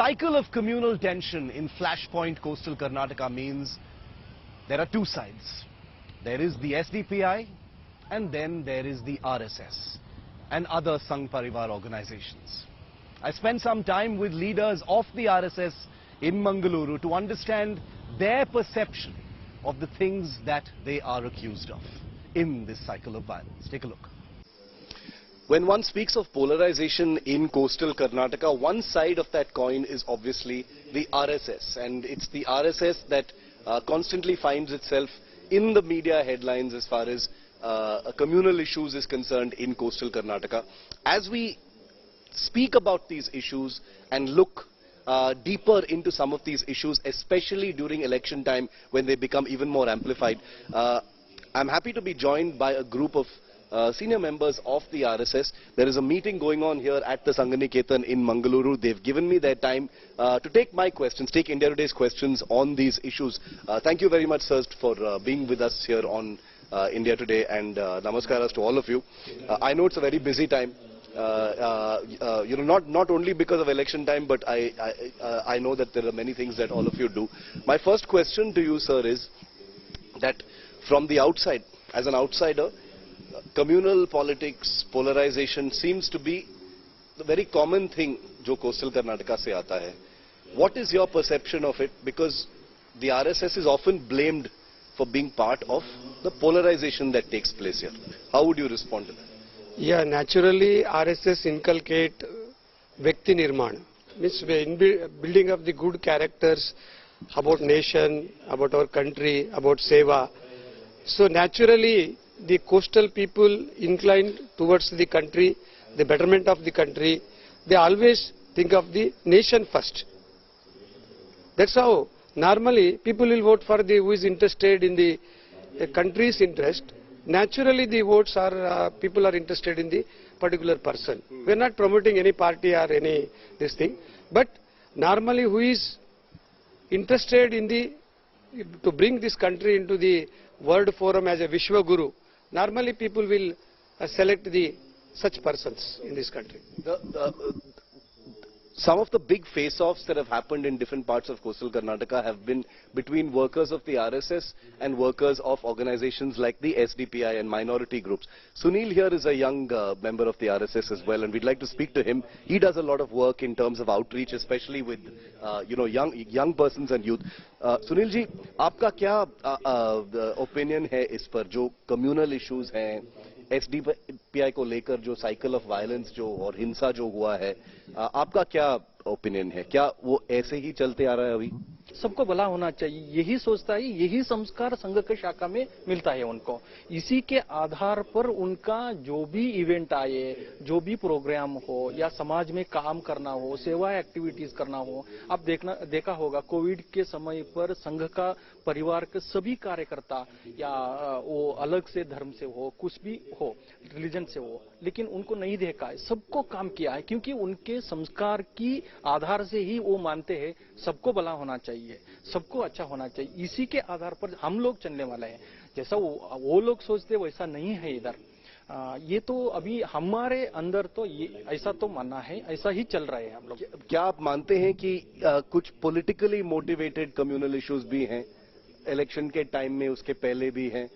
cycle of communal tension in Flashpoint coastal Karnataka means there are two sides. There is the SDPI and then there is the RSS and other Sangh Parivar organizations. I spent some time with leaders of the RSS in Mangaluru to understand their perception of the things that they are accused of in this cycle of violence. Take a look. When one speaks of polarization in coastal Karnataka, one side of that coin is obviously the RSS, and it's the RSS that constantly finds itself in the media headlines as far as communal issues is concerned in coastal Karnataka. As we speak about these issues and look deeper into some of these issues, especially during election time when they become even more amplified, I'm happy to be joined by a group of senior members of the RSS. There is a meeting going on here at the Sanganiketan in Mangaluru. They've given me their time to take my questions, take India Today's questions on these issues. Thank you very much, sirs, for being with us here on India Today, and namaskaras to all of you. I know it's a very busy time. You know, not only because of election time, but I know that there are many things that all of you do. My first question to you, sir, is that from the outside, as an outsider, communal politics, polarization seems to be the very common thing जो coastal Karnataka से आता है. What is your perception of it? Because the RSS is often blamed for being part of the polarization that takes place here. How would you respond to that? Yeah, naturally RSS inculcate Vyakti Nirman, means building up the good characters about nation, about our country, about Seva. So naturally the coastal people inclined towards the country, the betterment of the country. They always think of the nation first. That's how normally people will vote for the who is interested in the country's interest. Naturally the votes are, people are interested in the particular person. We are not promoting any party or any this thing. But normally who is interested in the, to bring this country into the world forum as a Vishwa Guru, normally people will select the such persons in this country. Some of the big face-offs that have happened in different parts of coastal Karnataka have been between workers of the RSS and workers of organizations like the SDPI and minority groups. Sunil here is a young member of the RSS as well, and we'd like to speak to him. He does a lot of work in terms of outreach, especially with you know, young persons and youth. Sunil ji, आपका क्या opinion है इस पर जो communal issues हैं, SDPI को लेकर जो cycle of violence जो और हिंसा जो हुआ है, आपका क्या ओपिनियन है? क्या वो ऐसे ही चलते आ रहा है अभी? सबको भला होना चाहिए, यही सोचता है, यही संस्कार संघ के शाखा में मिलता है उनको. इसी के आधार पर उनका जो भी इवेंट आए, जो भी प्रोग्राम हो या समाज में काम करना हो, सेवा एक्टिविटीज करना हो, आप देखा होगा कोविड के समय पर संघ का परिवार के सभी कार्यकर्ता या वो अलग से धर्म से हो, कुछ भी हो, रिलीजन से हो, लेकिन उनको नहीं देखा है, सबको काम किया है, क्योंकि उनके संस्कार की आधार से ही वो मानते हैं सबको भला होना चाहिए, सबको अच्छा होना चाहिए. इसी के आधार पर हम लोग चलने वाले हैं. जैसा वो लोग सोचते वैसा नहीं है इधर. ये तो अभी हमारे अंदर तो ये ऐसा तो मानना है, ऐसा ही चल रहा है हम लोग. क्या आप मानते हैं कि कुछ पॉलिटिकली मोटिवेटेड कम्युनल इश्यूज भी हैं इलेक्शन के टाइम में, उसके पहले भी हैं,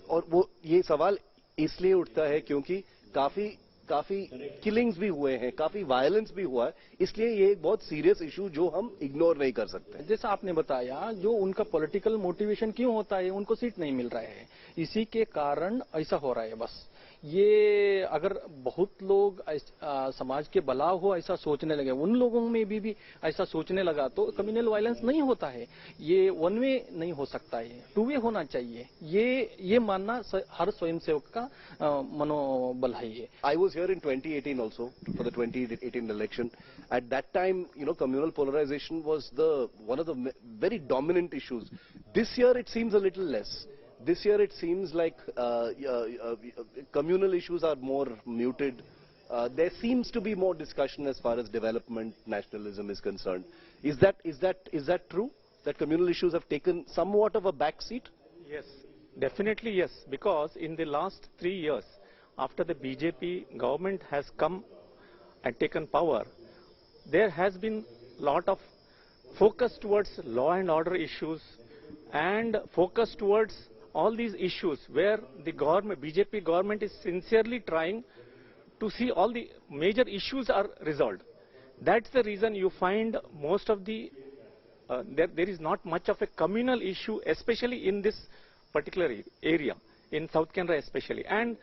और वो ये सवाल इसलिए उठता है क्योंकि काफी किलिंग्स भी हुए हैं, काफी वायलेंस भी हुआ है, इसलिए ये एक बहुत सीरियस इशू जो हम इग्नोर नहीं कर सकते. जैसा आपने बताया, जो उनका पॉलिटिकल मोटिवेशन क्यों होता है, उनको सीट नहीं मिल रहा है, इसी के कारण ऐसा हो रहा है. बस ये अगर बहुत लोग समाज के बलाव हो ऐसा सोचने लगे, उन लोगों में भी ऐसा सोचने लगा तो कम्युनल वायलेंस नहीं होता है. ये वन वे नहीं हो सकता है, टू वे होना चाहिए. ये मानना हर स्वयंसेवक का मनोबल है. ये I was here in 2018 also for the 2018 election. At that time, you know, communal polarization was one of the very dominant issues. This year it seems a little less. This year it seems like communal issues are more muted. There seems to be more discussion as far as development, nationalism is concerned. Is that true? That communal issues have taken somewhat of a back seat? Yes, definitely yes. Because in the last 3 years, after the BJP government has come and taken power, there has been lot of focus towards law and order issues and focus towards all these issues where the government, BJP government is sincerely trying to see all the major issues are resolved. That's the reason you find most of the, there is not much of a communal issue, especially in this particular area, in South Canara especially. And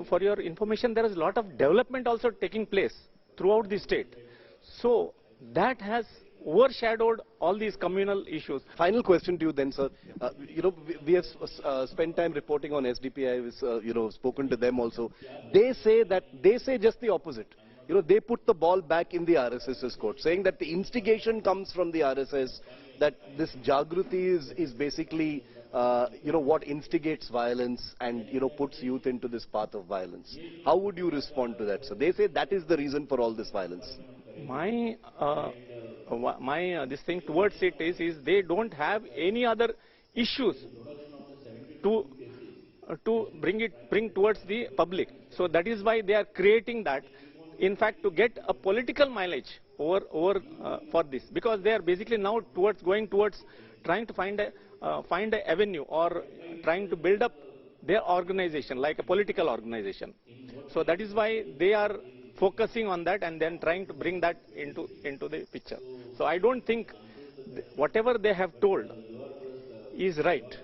for your information, there is a lot of development also taking place throughout the state. So that has overshadowed all these communal issues. Final question to you then, sir. We have spent time reporting on SDPI, we've, spoken to them also. They say just the opposite. They put the ball back in the RSS's court, saying that the instigation comes from the RSS, that this Jagruti is basically, what instigates violence and, puts youth into this path of violence. How would you respond to that, sir? They say that is the reason for all this violence. This thing towards it is they don't have any other issues to bring towards the public. So that is why they are creating that, in fact, to get a political mileage over for this, because they are basically now going towards trying to find a avenue or trying to build up their organization like a political organization. So that is why they are focusing on that and then trying to bring that into the picture. So I don't think whatever they have told is right.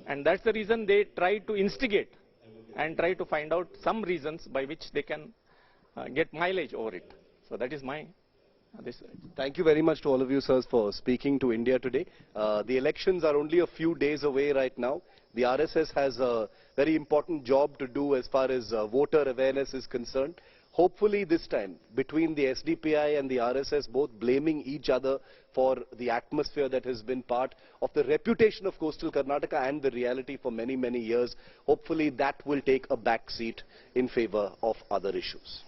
And that's the reason they try to instigate and try to find out some reasons by which they can get mileage over it. So that is my... Thank you very much to all of you, sirs, for speaking to India today. The elections are only a few days away right now. The RSS has a very important job to do as far as voter awareness is concerned. Hopefully this time, between the SDPI and the RSS both blaming each other for the atmosphere that has been part of the reputation of coastal Karnataka and the reality for many, many years, hopefully that will take a back seat in favor of other issues.